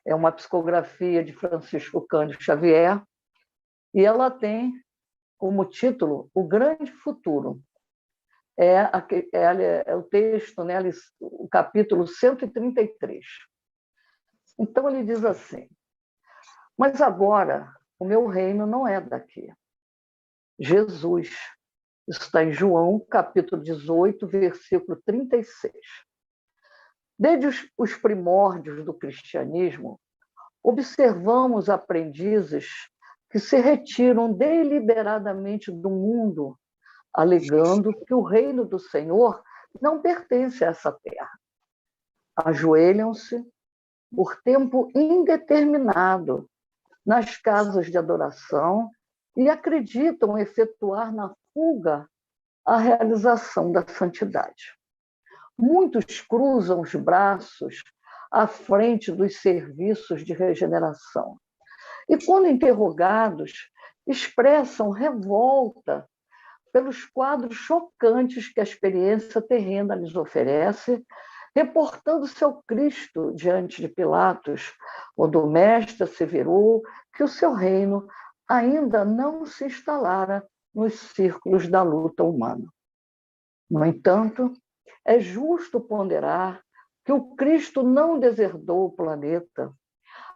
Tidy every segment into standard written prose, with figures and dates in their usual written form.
é uma psicografia de Francisco Cândido Xavier, e ela tem como título O Grande Futuro. É o texto, né, o capítulo 133. Então ele diz assim: mas agora o meu reino não é daqui. Jesus, isso está em João, capítulo 18, versículo 36. Desde os primórdios do cristianismo, observamos aprendizes que se retiram deliberadamente do mundo, alegando que o reino do Senhor não pertence a essa terra. Ajoelham-se por tempo indeterminado nas casas de adoração e acreditam efetuar na fuga a realização da santidade. Muitos cruzam os braços à frente dos serviços de regeneração e, quando interrogados, expressam revolta pelos quadros chocantes que a experiência terrena lhes oferece, reportando seu Cristo diante de Pilatos, onde o mestre asseverou que o seu reino ainda não se instalara nos círculos da luta humana. No entanto, é justo ponderar que o Cristo não deserdou o planeta.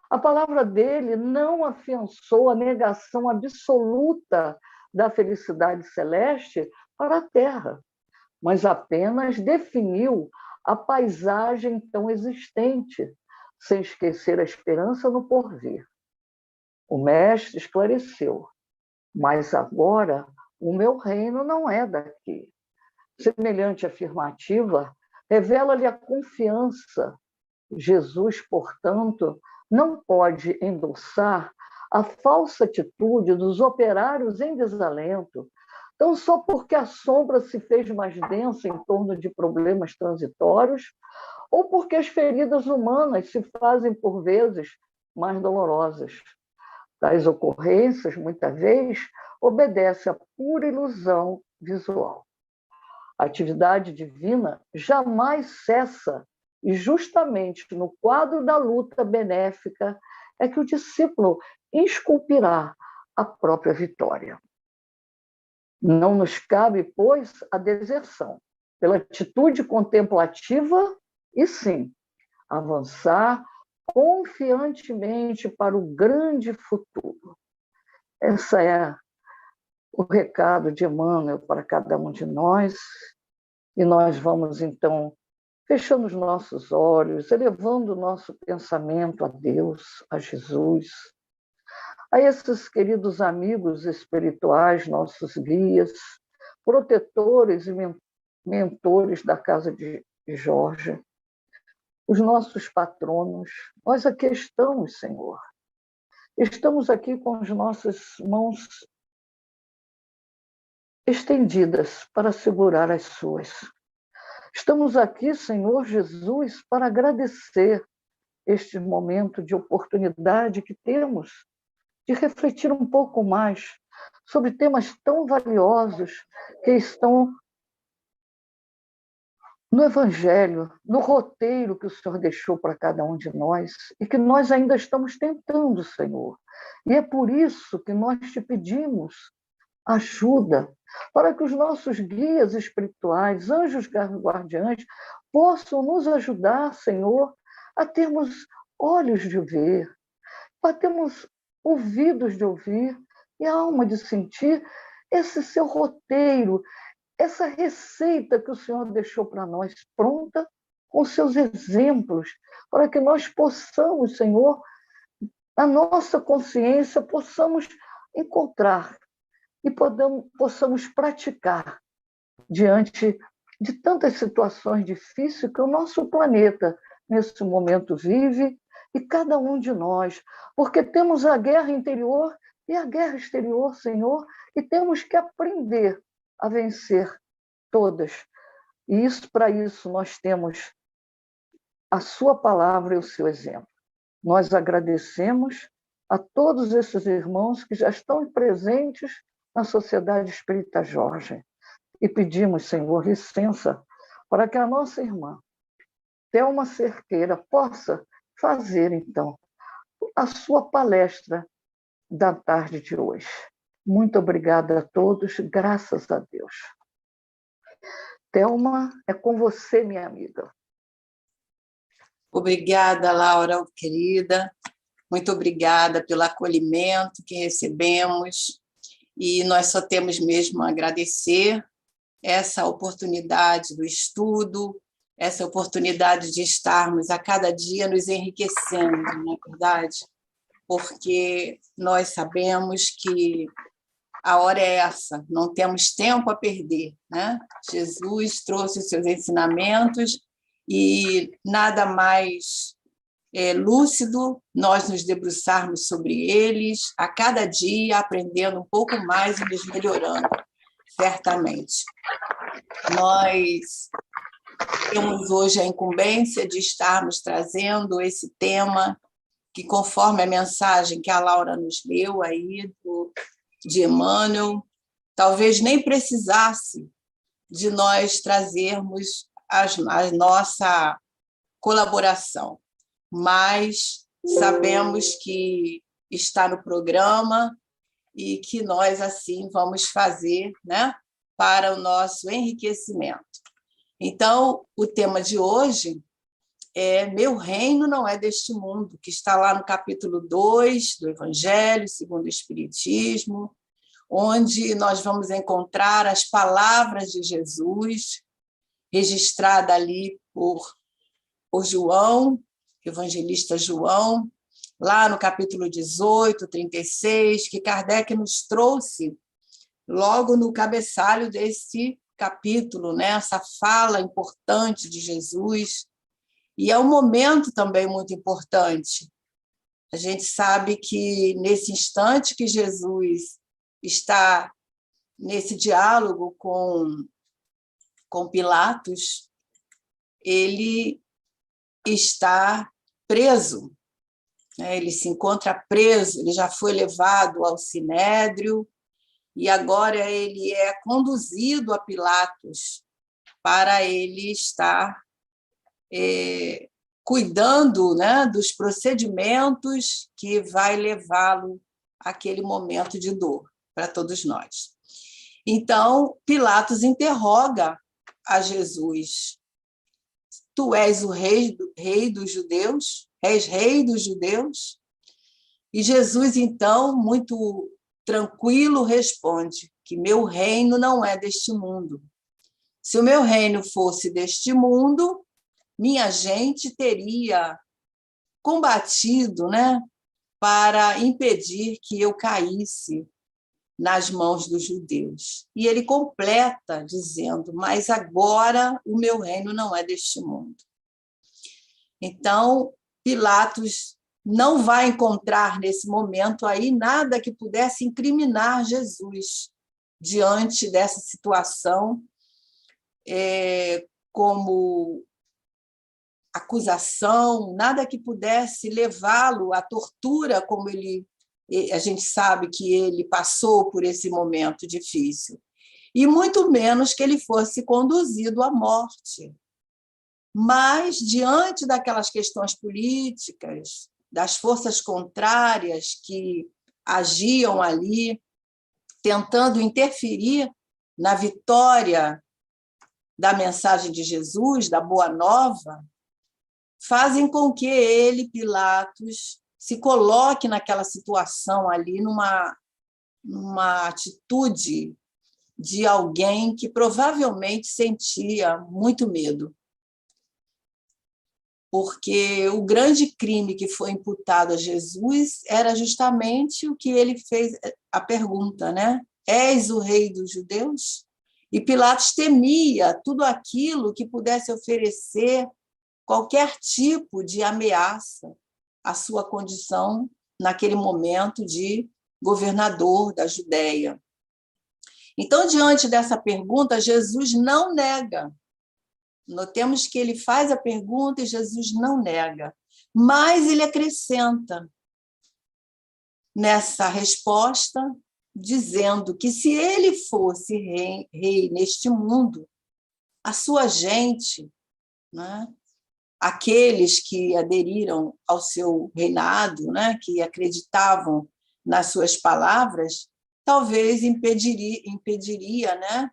A palavra dele não afiançou a negação absoluta da felicidade celeste para a Terra, mas apenas definiu a paisagem então existente, sem esquecer a esperança no porvir. O mestre esclareceu: mas agora o meu reino não é daqui. Semelhante afirmativa revela-lhe a confiança. Jesus, portanto, não pode endossar a falsa atitude dos operários em desalento, tão só porque a sombra se fez mais densa em torno de problemas transitórios, ou porque as feridas humanas se fazem, por vezes, mais dolorosas. Tais ocorrências, muitas vezes, obedecem à pura ilusão visual. A atividade divina jamais cessa, e justamente no quadro da luta benéfica é que o discípulo esculpirá a própria vitória. Não nos cabe, pois, a deserção, pela atitude contemplativa, e sim, avançar confiantemente para o grande futuro. Esse é o recado de Emmanuel para cada um de nós, e nós vamos, então, fechando os nossos olhos, elevando o nosso pensamento a Deus, a Jesus, a esses queridos amigos espirituais, nossos guias, protetores e mentores da Casa de Jorge, os nossos patronos. Nós aqui estamos, Senhor. Estamos aqui com as nossas mãos estendidas para segurar as suas. Estamos aqui, Senhor Jesus, para agradecer este momento de oportunidade que temos de refletir um pouco mais sobre temas tão valiosos que estão no Evangelho, no roteiro que o Senhor deixou para cada um de nós e que nós ainda estamos tentando, Senhor. E é por isso que nós te pedimos ajuda, para que os nossos guias espirituais, anjos guardiães, possam nos ajudar, Senhor, a termos olhos de ver, a termos ouvidos de ouvir e alma de sentir esse seu roteiro, essa receita que o Senhor deixou para nós pronta, com seus exemplos, para que nós possamos, Senhor, a nossa consciência, possamos encontrar e possamos praticar diante de tantas situações difíceis que o nosso planeta, nesse momento, vive, e cada um de nós, porque temos a guerra interior e a guerra exterior, Senhor, e temos que aprender a vencer todas. E para isso nós temos a sua palavra e o seu exemplo. Nós agradecemos a todos esses irmãos que já estão presentes na Sociedade Espírita Jorge. E pedimos, Senhor, licença para que a nossa irmã, Thelma Cerqueira, possa fazer, então, a sua palestra da tarde de hoje. Muito obrigada a todos, graças a Deus. Thelma, é com você, minha amiga. Obrigada, Laura, querida. Muito obrigada pelo acolhimento que recebemos. E nós só temos mesmo a agradecer essa oportunidade do estudo, essa oportunidade de estarmos a cada dia nos enriquecendo, não é verdade? Porque nós sabemos que a hora é essa, não temos tempo a perder, né? Jesus trouxe os seus ensinamentos e nada mais lúcido nós nos debruçarmos sobre eles, a cada dia aprendendo um pouco mais e nos melhorando, certamente. Nós temos hoje a incumbência de estarmos trazendo esse tema que, conforme a mensagem que a Laura nos leu aí, de Emmanuel, talvez nem precisasse de nós trazermos a nossa colaboração, mas sabemos que está no programa e que nós, assim, vamos fazer, né, para o nosso enriquecimento. Então, o tema de hoje é Meu Reino Não É Deste Mundo, que está lá no capítulo 2 do Evangelho segundo o Espiritismo, onde nós vamos encontrar as palavras de Jesus, registrada ali por João, evangelista João, lá no capítulo 18, 36, que Kardec nos trouxe logo no cabeçalho desse capítulo, né? Essa fala importante de Jesus. E é um momento também muito importante. A gente sabe que, nesse instante que Jesus está nesse diálogo com Pilatos, ele está preso, né? Ele se encontra preso, ele já foi levado ao Sinédrio e agora ele é conduzido a Pilatos para ele estar cuidando, né, dos procedimentos que vai levá-lo àquele momento de dor para todos nós. Então, Pilatos interroga a Jesus: tu és o rei dos judeus? És rei dos judeus? E Jesus, então, muito tranquilo, responde que meu reino não é deste mundo. Se o meu reino fosse deste mundo, minha gente teria combatido, né, para impedir que eu caísse nas mãos dos judeus. E ele completa dizendo: mas agora o meu reino não é deste mundo. Então, Pilatos não vai encontrar nesse momento aí nada que pudesse incriminar Jesus diante dessa situação, como acusação, nada que pudesse levá-lo à tortura, como a gente sabe que ele passou por esse momento difícil, e muito menos que ele fosse conduzido à morte. Mas, diante daquelas questões políticas, das forças contrárias que agiam ali, tentando interferir na vitória da mensagem de Jesus, da Boa Nova, fazem com que ele, Pilatos, se coloque naquela situação ali, numa atitude de alguém que provavelmente sentia muito medo. Porque o grande crime que foi imputado a Jesus era justamente o que ele fez, a pergunta, né? És o rei dos judeus? E Pilatos temia tudo aquilo que pudesse oferecer qualquer tipo de ameaça à sua condição naquele momento de governador da Judéia. Então, diante dessa pergunta, Jesus não nega. Notemos que ele faz a pergunta e Jesus não nega, mas ele acrescenta nessa resposta, dizendo que se ele fosse rei neste mundo, a sua gente, né, aqueles que aderiram ao seu reinado, né, que acreditavam nas suas palavras, talvez impediria, né,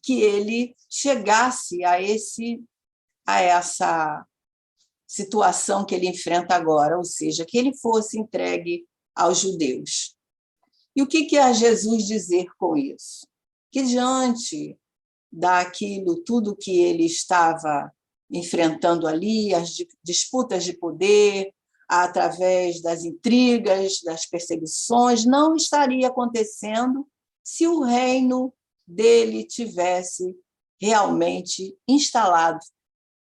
que ele chegasse a essa situação que ele enfrenta agora, ou seja, que ele fosse entregue aos judeus. E o que quer Jesus dizer com isso? Que diante daquilo, tudo que ele estava enfrentando ali, as disputas de poder, através das intrigas, das perseguições, não estaria acontecendo se o reino dele tivesse realmente instalado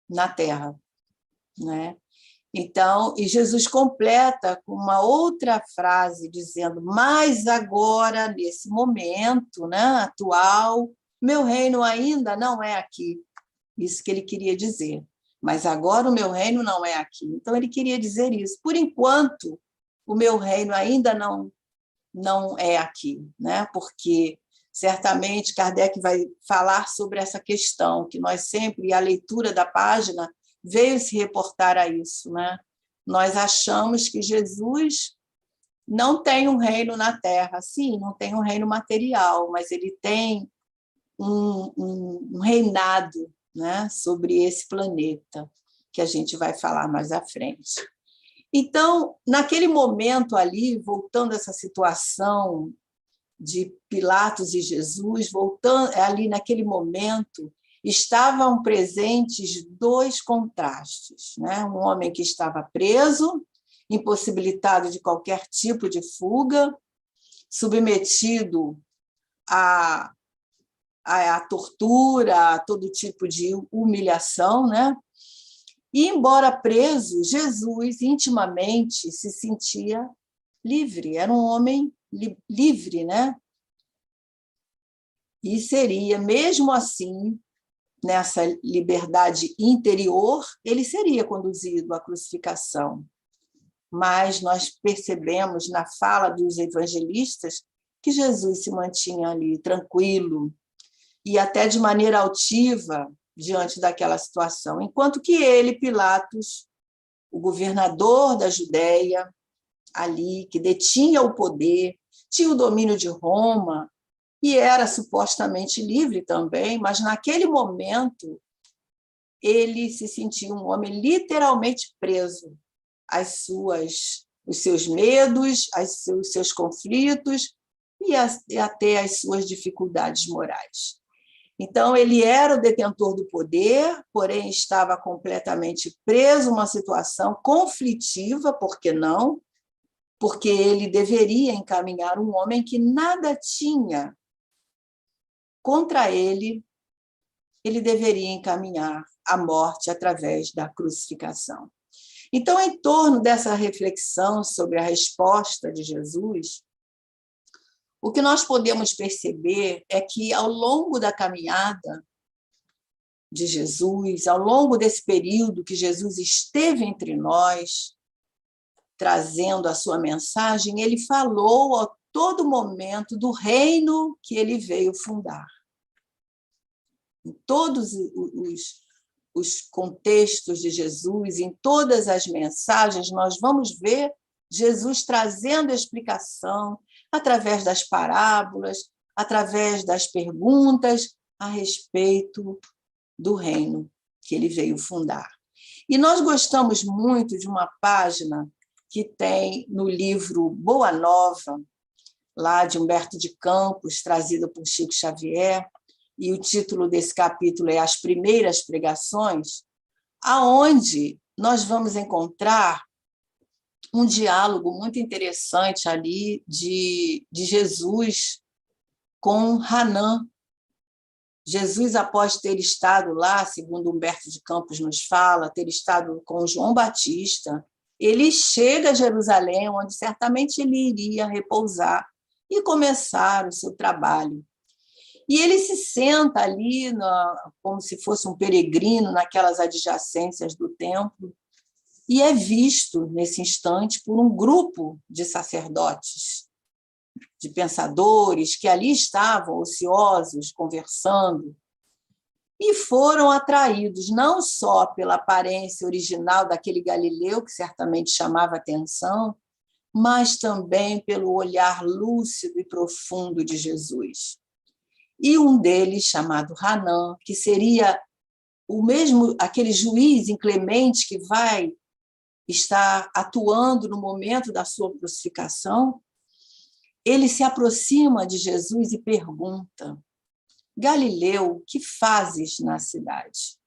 na terra, né? Então, e Jesus completa com uma outra frase, dizendo: mas agora, nesse momento, né, atual, meu reino ainda não é aqui. Isso que ele queria dizer. Mas agora o meu reino não é aqui. Então, ele queria dizer isso. Por enquanto, o meu reino ainda não é aqui, né? Porque, certamente, Kardec vai falar sobre essa questão, que nós sempre, e a leitura da página veio se reportar a isso, né? Nós achamos que Jesus não tem um reino na Terra. Sim, não tem um reino material, mas ele tem um reinado, né, sobre esse planeta, que a gente vai falar mais à frente. Então, naquele momento ali, voltando a essa situação de Pilatos e Jesus, voltando ali naquele momento, estavam presentes dois contrastes, né? Um homem que estava preso, impossibilitado de qualquer tipo de fuga, submetido à tortura, a todo tipo de humilhação, né? E, embora preso, Jesus intimamente se sentia livre, era um homem livre, né? E seria, mesmo assim, nessa liberdade interior, ele seria conduzido à crucificação. Mas nós percebemos na fala dos evangelistas que Jesus se mantinha ali tranquilo e até de maneira altiva diante daquela situação, enquanto que ele, Pilatos, o governador da Judéia, ali, que detinha o poder, tinha o domínio de Roma, e era supostamente livre também, mas naquele momento ele se sentia um homem literalmente preso os seus medos, os seus conflitos e até as suas dificuldades morais. Então, ele era o detentor do poder, porém estava completamente preso, uma situação conflitiva, por que não? Porque ele deveria encaminhar um homem que nada tinha contra ele, ele deveria encaminhar a morte através da crucificação. Então, em torno dessa reflexão sobre a resposta de Jesus, o que nós podemos perceber é que, ao longo da caminhada de Jesus, ao longo desse período que Jesus esteve entre nós, trazendo a sua mensagem, ele falou a todo momento do reino que ele veio fundar. Em todos os contextos de Jesus, em todas as mensagens, nós vamos ver Jesus trazendo a explicação através das parábolas, através das perguntas a respeito do reino que ele veio fundar. E nós gostamos muito de uma página que tem no livro Boa Nova, lá de Humberto de Campos, trazido por Chico Xavier, e o título desse capítulo é As Primeiras Pregações, aonde nós vamos encontrar um diálogo muito interessante ali de Jesus com Hanã. Jesus, após ter estado lá, segundo Humberto de Campos nos fala, ter estado com João Batista, ele chega a Jerusalém, onde certamente ele iria repousar e começar o seu trabalho. E ele se senta ali, como se fosse um peregrino, naquelas adjacências do templo, e é visto, nesse instante, por um grupo de sacerdotes, de pensadores, que ali estavam ociosos, conversando. e foram atraídos não só pela aparência original daquele Galileu, que certamente chamava atenção, mas também pelo olhar lúcido e profundo de Jesus. E um deles, chamado Hanã, que seria o mesmo, aquele juiz inclemente que vai estar atuando no momento da sua crucificação, ele se aproxima de Jesus e pergunta: Galileu, que fazes na cidade?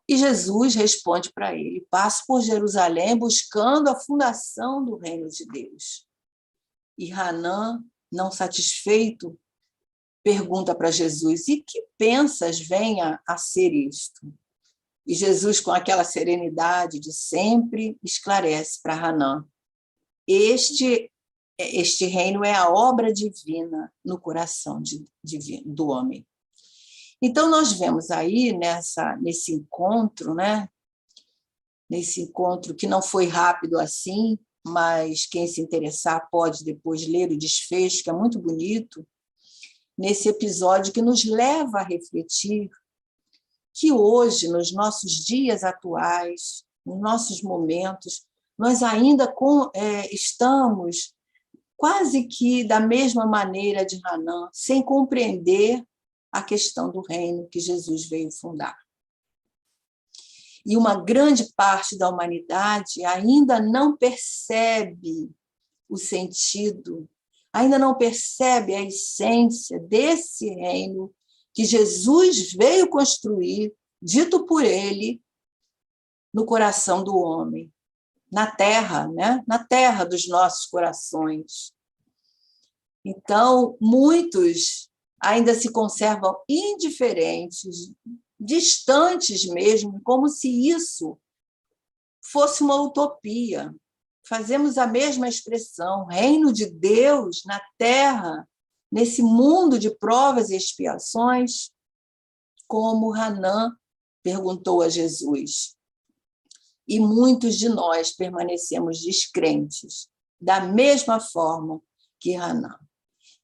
E Jesus responde para ele: passo por Jerusalém buscando a fundação do reino de Deus. E Hanã, não satisfeito, pergunta para Jesus: e que pensas venha a ser isto? E Jesus, com aquela serenidade de sempre, esclarece para Hanã: este reino é a obra divina no coração do homem. Então, nós vemos aí, nesse encontro, né? Nesse encontro que não foi rápido assim, mas quem se interessar pode depois ler o desfecho, que é muito bonito, nesse episódio que nos leva a refletir que hoje, nos nossos dias atuais, nos nossos momentos, nós ainda estamos quase que da mesma maneira de Hanã, sem compreender a questão do reino que Jesus veio fundar. E uma grande parte da humanidade ainda não percebe o sentido, ainda não percebe a essência desse reino que Jesus veio construir, dito por ele, no coração do homem, na terra, né? Na terra dos nossos corações. Então, muitos ainda se conservam indiferentes, distantes mesmo, como se isso fosse uma utopia. Fazemos a mesma expressão, reino de Deus na terra, nesse mundo de provas e expiações, como Hanã perguntou a Jesus. E muitos de nós permanecemos descrentes, da mesma forma que Hanã.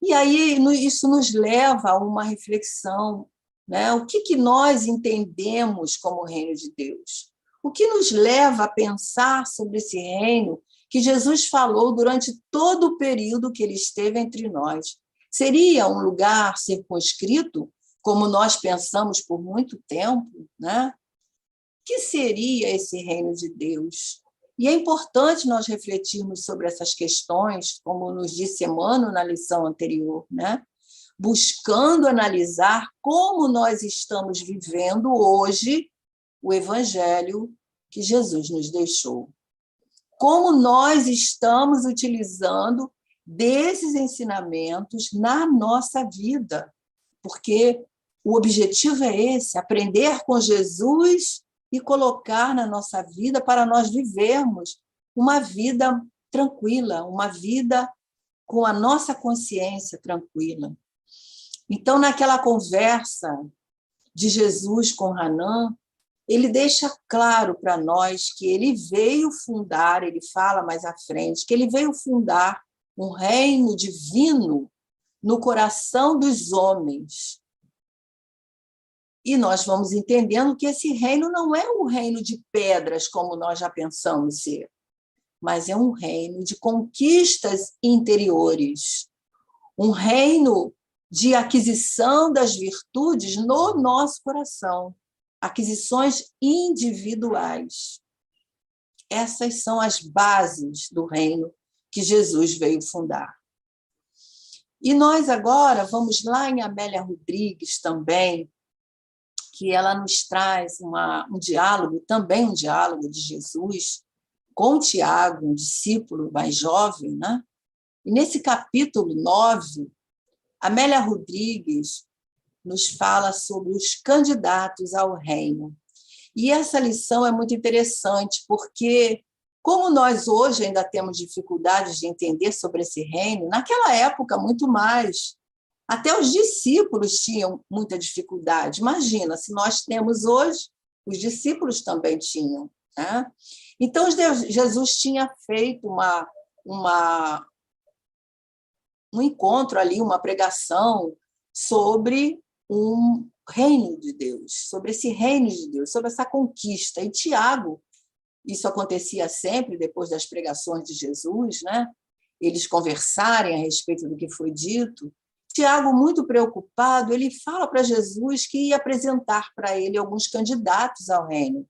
E aí isso nos leva a uma reflexão, né? O que nós entendemos como reino de Deus? O que nos leva a pensar sobre esse reino que Jesus falou durante todo o período que ele esteve entre nós? Seria um lugar circunscrito, como nós pensamos por muito tempo, né? O que seria esse reino de Deus? E é importante nós refletirmos sobre essas questões, como nos disse Emmanuel na lição anterior, né? Buscando analisar como nós estamos vivendo hoje o evangelho que Jesus nos deixou. Como nós estamos utilizando desses ensinamentos na nossa vida, porque o objetivo é esse, aprender com Jesus e colocar na nossa vida para nós vivermos uma vida tranquila, uma vida com a nossa consciência tranquila. Então, naquela conversa de Jesus com Hanã, ele deixa claro para nós que ele veio fundar, ele fala mais à frente, que ele veio fundar um reino divino no coração dos homens. E nós vamos entendendo que esse reino não é um reino de pedras, como nós já pensamos ser, mas é um reino de conquistas interiores, um reino de aquisição das virtudes no nosso coração, aquisições individuais. Essas são as bases do reino que Jesus veio fundar. E nós agora vamos lá em Amélia Rodrigues também, que ela nos traz um diálogo, também um diálogo de Jesus com Tiago, um discípulo mais jovem, né? E nesse capítulo 9, Amélia Rodrigues nos fala sobre os candidatos ao reino. E essa lição é muito interessante, porque, como nós hoje ainda temos dificuldades de entender sobre esse reino, naquela época, muito mais. Até os discípulos tinham muita dificuldade. Imagina, se nós temos hoje, os discípulos também tinham, né? Então, Jesus tinha feito um encontro ali, uma pregação sobre um reino de Deus, sobre esse reino de Deus, sobre essa conquista. E Tiago, isso acontecia sempre depois das pregações de Jesus, né? Eles conversarem a respeito do que foi dito. Tiago, muito preocupado, ele fala para Jesus que ia apresentar para ele alguns candidatos ao reino,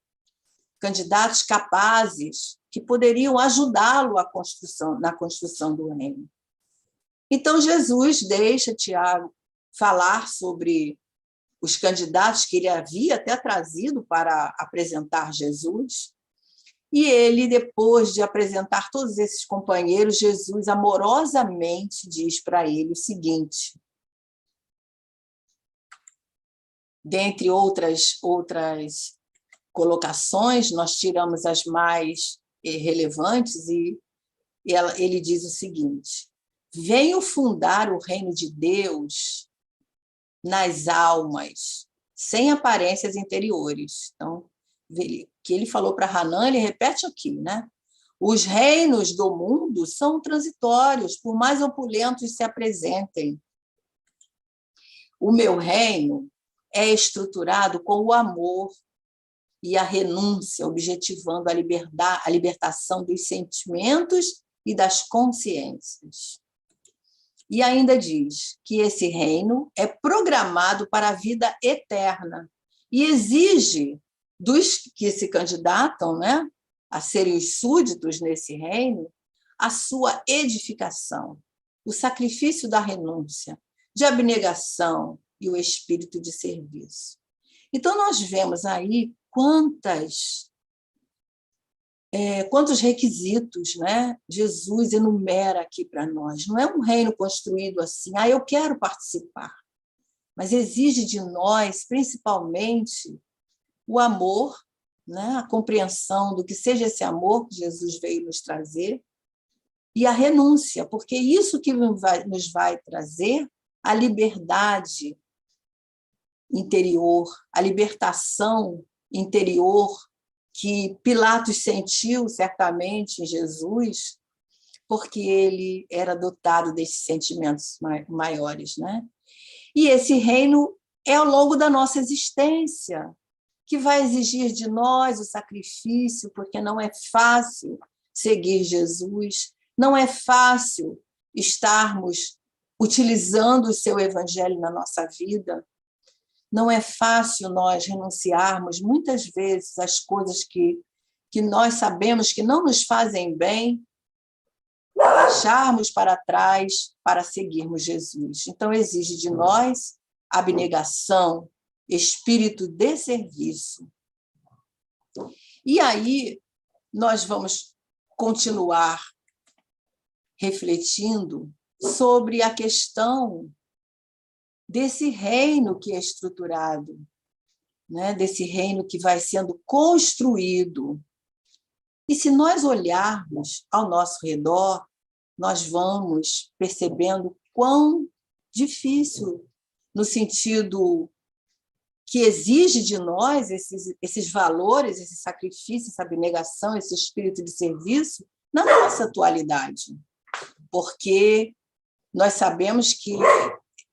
candidatos capazes que poderiam ajudá-lo na construção do reino. Então, Jesus deixa Tiago falar sobre os candidatos que ele havia até trazido para apresentar Jesus. E ele, depois de apresentar todos esses companheiros, Jesus amorosamente diz para ele o seguinte: dentre outras colocações, nós tiramos as mais relevantes, e ele diz o seguinte: venho fundar o reino de Deus nas almas, sem aparências interiores. Então, que ele falou para Hanan, ele repete aqui, né? Os reinos do mundo são transitórios, por mais opulentos se apresentem. O meu reino é estruturado com o amor e a renúncia, objetivando a libertação dos sentimentos e das consciências. E ainda diz que esse reino é programado para a vida eterna e exige dos que se candidatam, né, a serem os súditos nesse reino, a sua edificação, o sacrifício da renúncia, de abnegação e o espírito de serviço. Então, nós vemos aí quantos requisitos, né, Jesus enumera aqui para nós. Não é um reino construído assim, eu quero participar, mas exige de nós, principalmente, o amor, né, a compreensão do que seja esse amor que Jesus veio nos trazer, e a renúncia, porque isso que nos vai trazer a liberdade interior, a libertação interior que Pilatos sentiu certamente em Jesus, porque ele era dotado desses sentimentos maiores, né? E esse reino é ao longo da nossa existência, que vai exigir de nós o sacrifício, porque não é fácil seguir Jesus, não é fácil estarmos utilizando o seu evangelho na nossa vida, não é fácil nós renunciarmos, muitas vezes, às coisas que nós sabemos que não nos fazem bem, deixarmos para trás para seguirmos Jesus. Então, exige de nós abnegação, espírito de serviço. E aí, nós vamos continuar refletindo sobre a questão desse reino que é estruturado, né? Desse reino que vai sendo construído. E se nós olharmos ao nosso redor, nós vamos percebendo quão difícil, no sentido que exige de nós esses valores, esse sacrifício, essa abnegação, esse espírito de serviço, na nossa atualidade. Porque nós sabemos que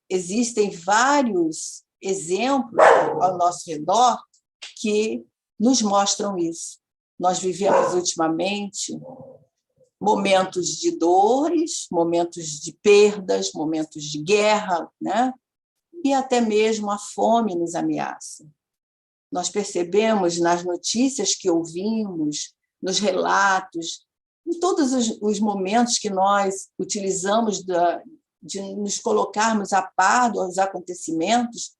existem vários exemplos ao nosso redor que nos mostram isso. Nós vivemos ultimamente momentos de dores, momentos de perdas, momentos de guerra, né? E até mesmo a fome nos ameaça. Nós percebemos nas notícias que ouvimos, nos relatos, em todos os momentos que nós utilizamos de nos colocarmos a par dos acontecimentos,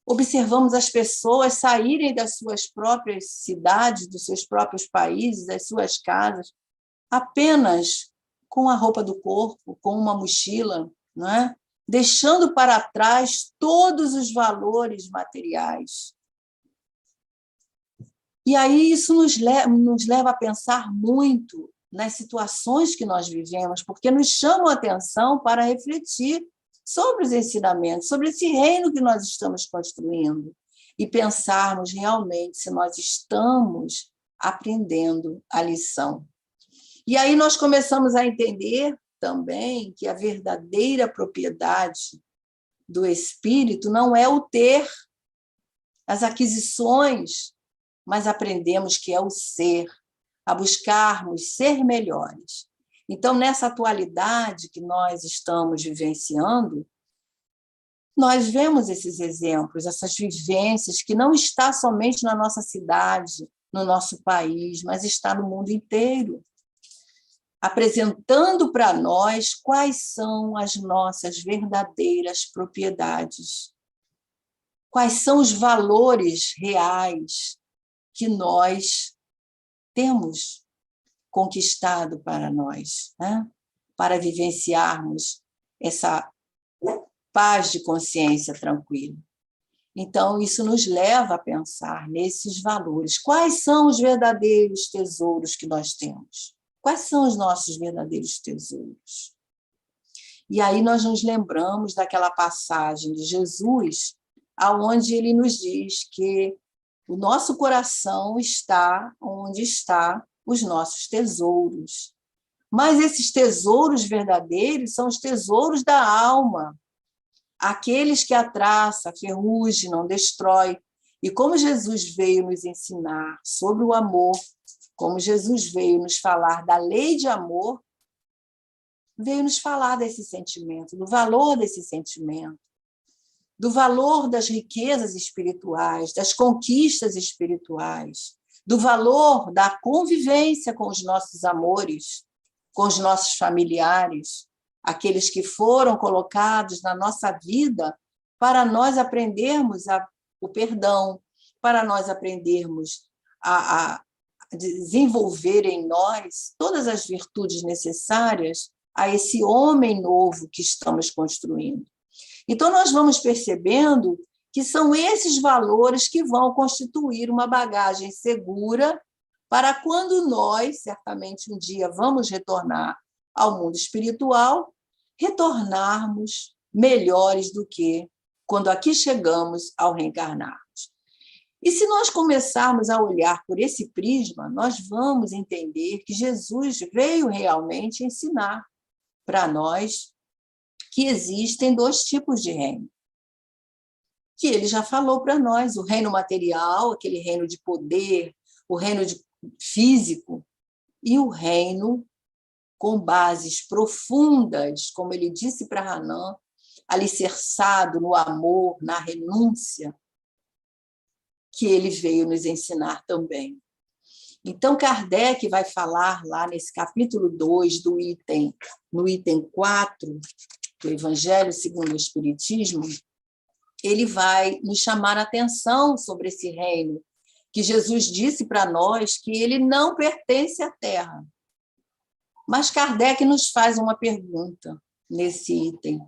observamos as pessoas saírem das suas próprias cidades, dos seus próprios países, das suas casas, apenas com a roupa do corpo, com uma mochila, não é? Deixando para trás todos os valores materiais. E aí isso nos leva a pensar muito nas situações que nós vivemos, porque nos chamam a atenção para refletir sobre os ensinamentos, sobre esse reino que nós estamos construindo, e pensarmos realmente se nós estamos aprendendo a lição. E aí nós começamos a entender também que a verdadeira propriedade do espírito não é o ter, as aquisições, mas aprendemos que é o ser, a buscarmos ser melhores. Então, nessa atualidade que nós estamos vivenciando, nós vemos esses exemplos, essas vivências que não está somente na nossa cidade, no nosso país, mas está no mundo inteiro, apresentando para nós quais são as nossas verdadeiras propriedades, quais são os valores reais que nós temos conquistado para nós, né? Para vivenciarmos essa paz de consciência tranquila. Então, isso nos leva a pensar nesses valores. Quais são os verdadeiros tesouros que nós temos? Quais são os nossos verdadeiros tesouros? E aí nós nos lembramos daquela passagem de Jesus, aonde ele nos diz que o nosso coração está onde estão os nossos tesouros. Mas esses tesouros verdadeiros são os tesouros da alma, aqueles que a traça, a ferrugem não destrói. E como Jesus veio nos ensinar sobre o amor, como Jesus veio nos falar da lei de amor, veio nos falar desse sentimento, do valor desse sentimento, do valor das riquezas espirituais, das conquistas espirituais, do valor da convivência com os nossos amores, com os nossos familiares, aqueles que foram colocados na nossa vida para nós aprendermos o perdão, para nós aprendermos a desenvolver em nós todas as virtudes necessárias a esse homem novo que estamos construindo. Então, nós vamos percebendo que são esses valores que vão constituir uma bagagem segura para quando nós, certamente um dia, vamos retornar ao mundo espiritual, retornarmos melhores do que quando aqui chegamos ao reencarnarmos. E se nós começarmos a olhar por esse prisma, nós vamos entender que Jesus veio realmente ensinar para nós que existem dois tipos de reino, que ele já falou para nós, o reino material, aquele reino de poder, o reino físico, e o reino com bases profundas, como ele disse para Hanan, alicerçado no amor, na renúncia, que ele veio nos ensinar também. Então, Kardec vai falar lá nesse capítulo 2, no item 4, do Evangelho segundo o Espiritismo, ele vai nos chamar a atenção sobre esse reino, que Jesus disse para nós que ele não pertence à Terra. Mas Kardec nos faz uma pergunta nesse item.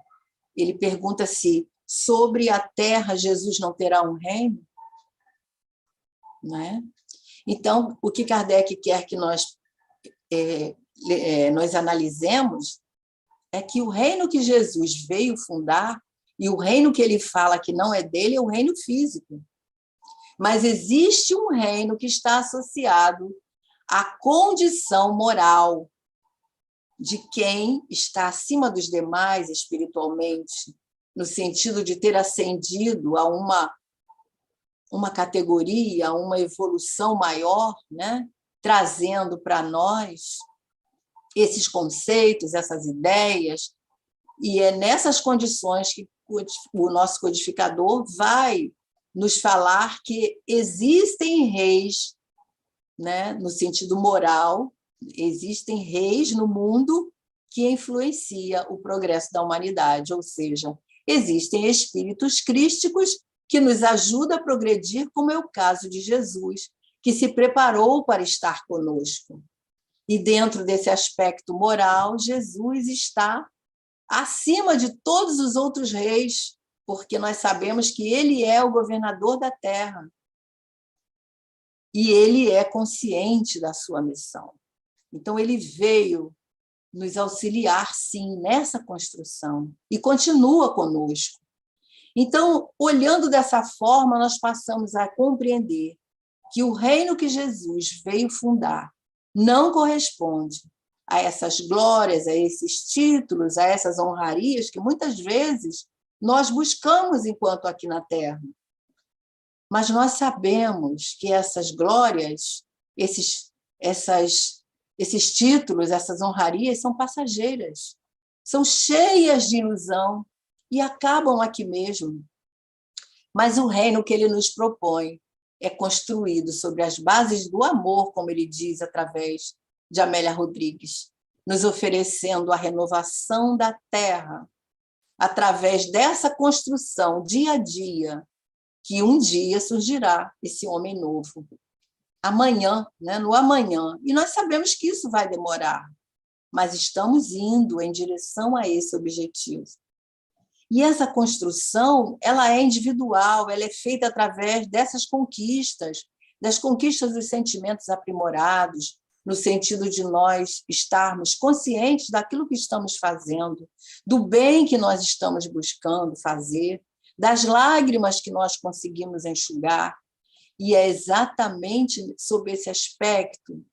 Ele pergunta se sobre a Terra Jesus não terá um reino? Não é? Então, o que Kardec quer que nós analisemos é que o reino que Jesus veio fundar, e o reino que ele fala que não é dele, é o reino físico. Mas existe um reino que está associado à condição moral de quem está acima dos demais espiritualmente, no sentido de ter ascendido a uma categoria, uma evolução maior, né? Trazendo para nós esses conceitos, essas ideias, e é nessas condições que o nosso codificador vai nos falar que existem reis, né? No sentido moral, existem reis no mundo que influenciam o progresso da humanidade, ou seja, existem espíritos crísticos que nos ajudam a progredir, como é o caso de Jesus, que se preparou para estar conosco. E dentro desse aspecto moral, Jesus está acima de todos os outros reis, porque nós sabemos que ele é o governador da Terra. E ele é consciente da sua missão. Então, ele veio nos auxiliar, sim, nessa construção, e continua conosco. Então, olhando dessa forma, nós passamos a compreender que o reino que Jesus veio fundar não corresponde a essas glórias, a esses títulos, a essas honrarias que muitas vezes nós buscamos enquanto aqui na Terra. Mas nós sabemos que essas glórias, esses títulos, essas honrarias são passageiras, são cheias de ilusão e acabam aqui mesmo. Mas o reino que ele nos propõe é construído sobre as bases do amor, como ele diz através de Amélia Rodrigues, nos oferecendo a renovação da terra, através dessa construção dia a dia, que um dia surgirá esse homem novo. Amanhã, né? No amanhã. E nós sabemos que isso vai demorar, mas estamos indo em direção a esse objetivo. E essa construção, ela é individual, ela é feita através dessas conquistas, das conquistas dos sentimentos aprimorados, no sentido de nós estarmos conscientes daquilo que estamos fazendo, do bem que nós estamos buscando fazer, das lágrimas que nós conseguimos enxugar. E é exatamente sob esse aspecto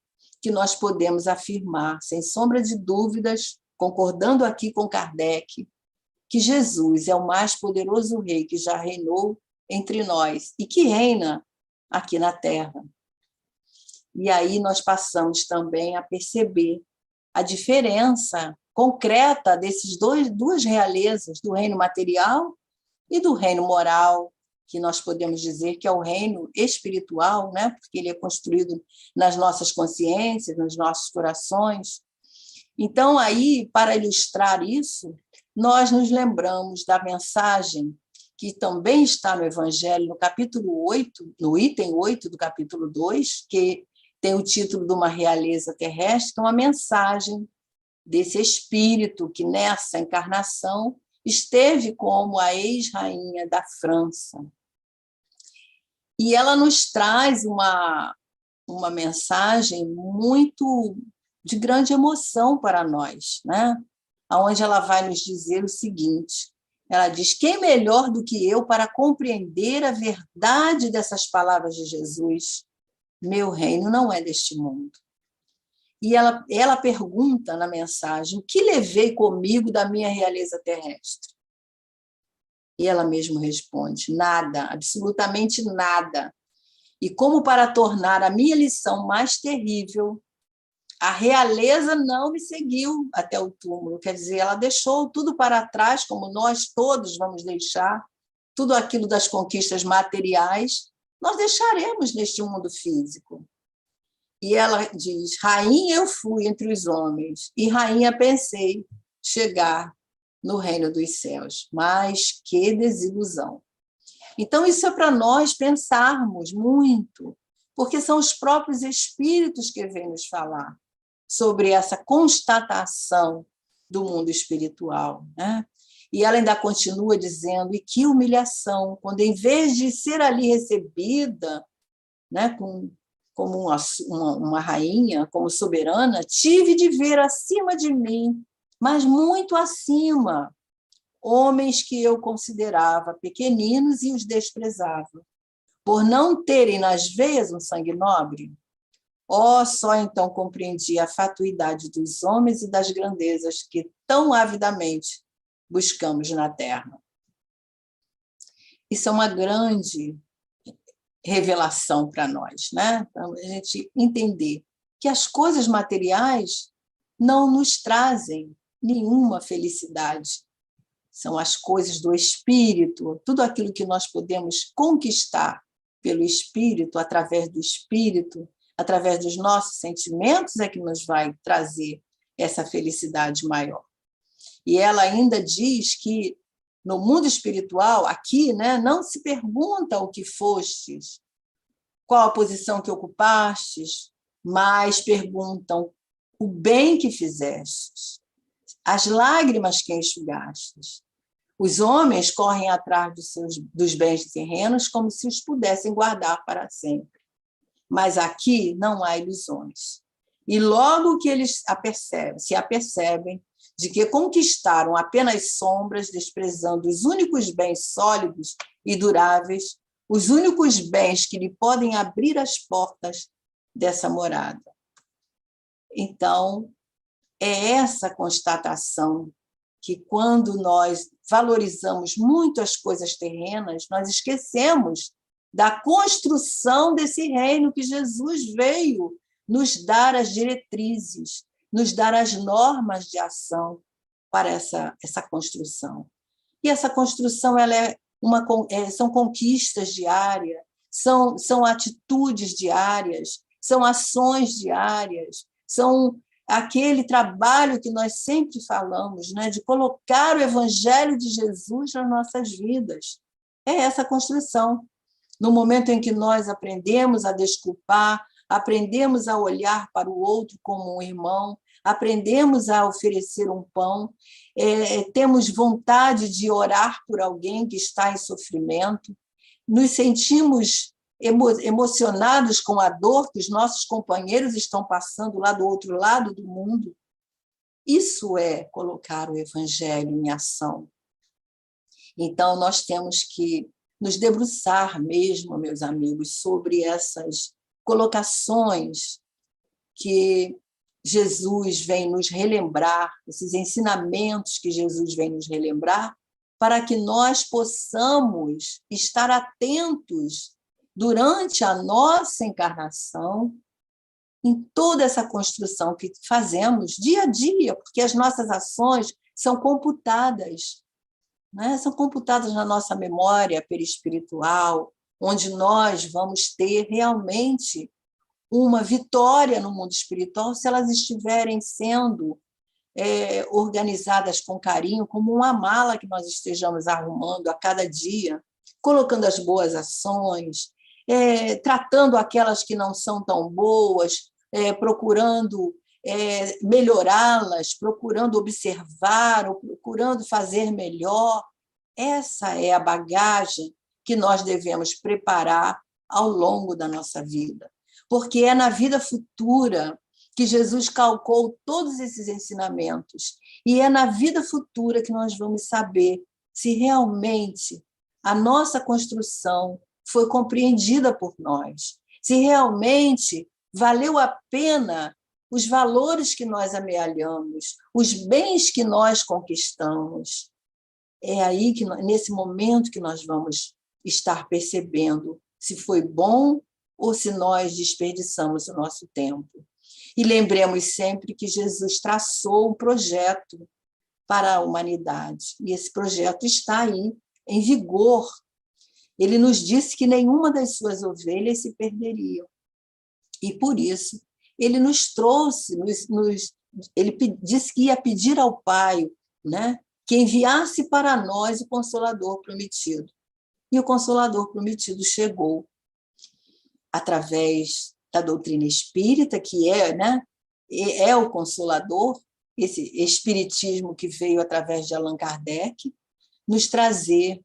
que nós podemos afirmar, sem sombra de dúvidas, concordando aqui com Kardec, que Jesus é o mais poderoso rei que já reinou entre nós e que reina aqui na Terra. E aí nós passamos também a perceber a diferença concreta desses duas realezas, do reino material e do reino moral, que nós podemos dizer que é o reino espiritual, né? Porque ele é construído nas nossas consciências, nos nossos corações. Então, aí, para ilustrar isso, nós nos lembramos da mensagem que também está no Evangelho, no capítulo 8, no item 8 do capítulo 2, que tem o título de uma realeza terrestre, uma mensagem desse espírito que, nessa encarnação, esteve como a ex-rainha da França. E ela nos traz uma mensagem muito de grande emoção para nós, né? Onde ela vai nos dizer o seguinte, ela diz, quem melhor do que eu para compreender a verdade dessas palavras de Jesus? Meu reino não é deste mundo. E ela pergunta na mensagem, o que levei comigo da minha realeza terrestre? E ela mesma responde, nada, absolutamente nada. E como para tornar a minha lição mais terrível, a realeza não me seguiu até o túmulo, quer dizer, ela deixou tudo para trás, como nós todos vamos deixar, tudo aquilo das conquistas materiais, nós deixaremos neste mundo físico. E ela diz, rainha eu fui entre os homens, e rainha pensei chegar no reino dos céus. Mas que desilusão! Então, isso é para nós pensarmos muito, porque são os próprios espíritos que vêm nos falar sobre essa constatação do mundo espiritual, né? E ela ainda continua dizendo, e que humilhação, quando em vez de ser ali recebida, né, como uma rainha, como soberana, tive de ver acima de mim, mas muito acima, homens que eu considerava pequeninos e os desprezava, por não terem nas veias um sangue nobre. Só então compreendi a fatuidade dos homens e das grandezas que tão avidamente buscamos na Terra. Isso é uma grande revelação para nós, né? Para a gente entender que as coisas materiais não nos trazem nenhuma felicidade. São as coisas do espírito, tudo aquilo que nós podemos conquistar pelo espírito, através do espírito, através dos nossos sentimentos, é que nos vai trazer essa felicidade maior. E ela ainda diz que no mundo espiritual, aqui, né, não se pergunta o que fostes, qual a posição que ocupastes, mas perguntam o bem que fizestes, as lágrimas que enxugastes. Os homens correm atrás dos bens terrenos como se os pudessem guardar para sempre. Mas aqui não há ilusões. E logo que eles se apercebem de que conquistaram apenas sombras, desprezando os únicos bens sólidos e duráveis, os únicos bens que lhe podem abrir as portas dessa morada. Então, é essa constatação que, quando nós valorizamos muito as coisas terrenas, nós esquecemos da construção desse reino que Jesus veio nos dar as diretrizes, nos dar as normas de ação para essa construção. E essa construção são conquistas diárias, são atitudes diárias, são ações diárias, são aquele trabalho que nós sempre falamos, né, de colocar o Evangelho de Jesus nas nossas vidas. É essa construção. No momento em que nós aprendemos a desculpar, aprendemos a olhar para o outro como um irmão, aprendemos a oferecer um pão, temos vontade de orar por alguém que está em sofrimento, nos sentimos emocionados com a dor que os nossos companheiros estão passando lá do outro lado do mundo. Isso é colocar o Evangelho em ação. Então, nós temos que nos debruçar mesmo, meus amigos, sobre essas colocações que Jesus vem nos relembrar, esses ensinamentos que Jesus vem nos relembrar, para que nós possamos estar atentos durante a nossa encarnação em toda essa construção que fazemos dia a dia, porque as nossas ações são computadas, né? São computadas na nossa memória perispiritual, onde nós vamos ter realmente uma vitória no mundo espiritual se elas estiverem sendo organizadas com carinho, como uma mala que nós estejamos arrumando a cada dia, colocando as boas ações, tratando aquelas que não são tão boas, procurando melhorá-las, procurando observar, ou procurando fazer melhor. Essa é a bagagem que nós devemos preparar ao longo da nossa vida, porque é na vida futura que Jesus calcou todos esses ensinamentos, e é na vida futura que nós vamos saber se realmente a nossa construção foi compreendida por nós, se realmente valeu a pena os valores que nós amealhamos, os bens que nós conquistamos. É aí, nesse momento, que nós vamos estar percebendo se foi bom ou se nós desperdiçamos o nosso tempo. E lembremos sempre que Jesus traçou um projeto para a humanidade, e esse projeto está aí, em vigor. Ele nos disse que nenhuma das suas ovelhas se perderiam. E, por isso, ele nos trouxe, ele disse que ia pedir ao Pai, né, que enviasse para nós o Consolador prometido. E o Consolador prometido chegou através da doutrina espírita, que é o Consolador, esse espiritismo que veio através de Allan Kardec, nos trazer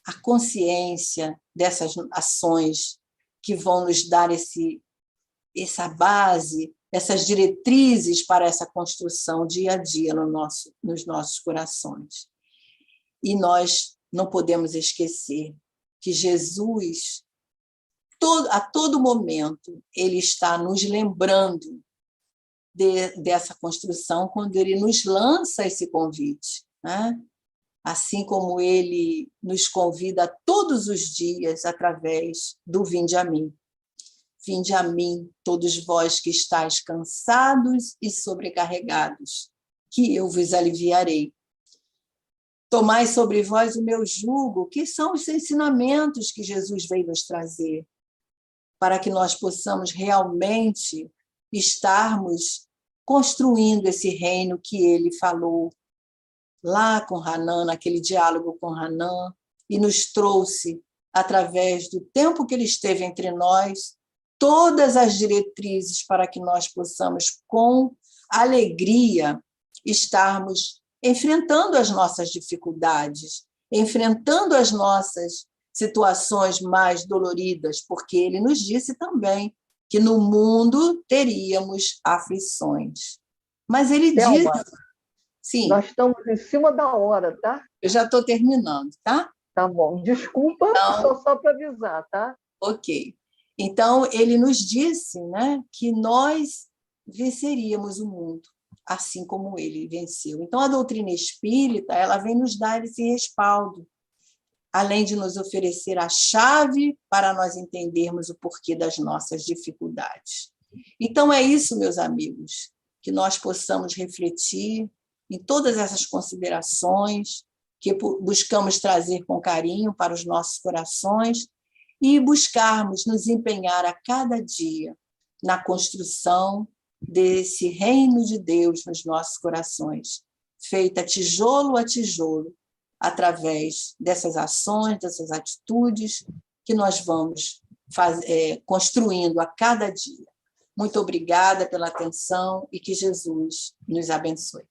a consciência dessas ações que vão nos dar essa base, essas diretrizes para essa construção dia a dia nos nossos corações. E nós não podemos esquecer que Jesus, a todo momento, ele está nos lembrando dessa construção quando ele nos lança esse convite, né? Assim como ele nos convida todos os dias através do Vinde a mim. Vinde a mim, todos vós que estáis cansados e sobrecarregados, que eu vos aliviarei. Tomai sobre vós o meu jugo, que são os ensinamentos que Jesus veio nos trazer, para que nós possamos realmente estarmos construindo esse reino que ele falou lá com Hanan, naquele diálogo com Hanan, e nos trouxe, através do tempo que ele esteve entre nós, todas as diretrizes para que nós possamos, com alegria, estarmos enfrentando as nossas dificuldades, enfrentando as nossas situações mais doloridas, porque ele nos disse também que no mundo teríamos aflições. Mas ele Thelma, diz... Sim. Nós estamos em cima da hora, tá? Eu já estou terminando, tá? Tá bom. Desculpa, então, só para avisar, tá? Ok. Então, ele nos disse, né, que nós venceríamos o mundo. assim como ele venceu. Então, a doutrina espírita, ela vem nos dar esse respaldo, além de nos oferecer a chave para nós entendermos o porquê das nossas dificuldades. Então, é isso, meus amigos, que nós possamos refletir em todas essas considerações que buscamos trazer com carinho para os nossos corações e buscarmos nos empenhar a cada dia na construção desse reino de Deus nos nossos corações, feita tijolo a tijolo, através dessas ações, dessas atitudes que nós vamos construindo a cada dia. Muito obrigada pela atenção e que Jesus nos abençoe.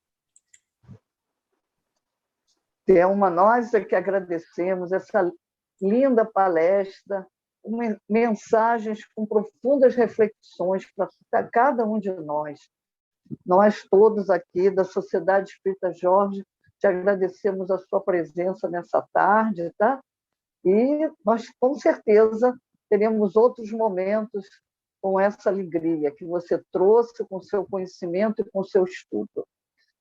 Thelma, nós é que agradecemos essa linda palestra, mensagens com profundas reflexões para cada um de nós. Nós todos aqui da Sociedade Espírita Jorge te agradecemos a sua presença nessa tarde, tá? E nós, com certeza, teremos outros momentos com essa alegria que você trouxe com seu conhecimento e com seu estudo.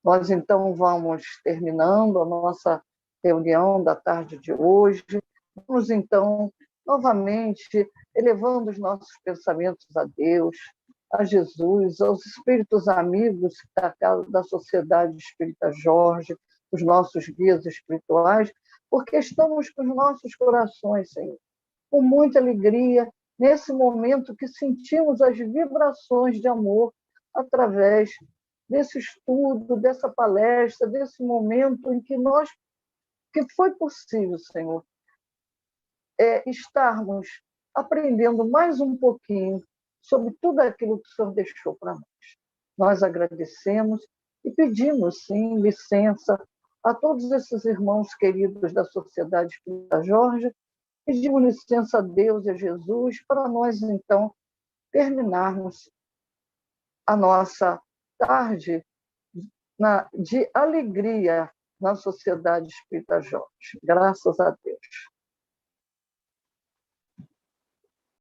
Nós, então, vamos terminando a nossa reunião da tarde de hoje. Vamos, então, novamente, elevando os nossos pensamentos a Deus, a Jesus, aos espíritos amigos da Sociedade Espírita Jorge, os nossos guias espirituais, porque estamos com os nossos corações, Senhor, com muita alegria, nesse momento que sentimos as vibrações de amor através desse estudo, dessa palestra, desse momento em que foi possível, Senhor, estarmos aprendendo mais um pouquinho sobre tudo aquilo que o Senhor deixou para nós. Nós agradecemos e pedimos, sim, licença a todos esses irmãos queridos da Sociedade Espírita Jorge, pedimos licença a Deus e a Jesus para nós, então, terminarmos a nossa tarde de alegria na Sociedade Espírita Jorge. Graças a Deus.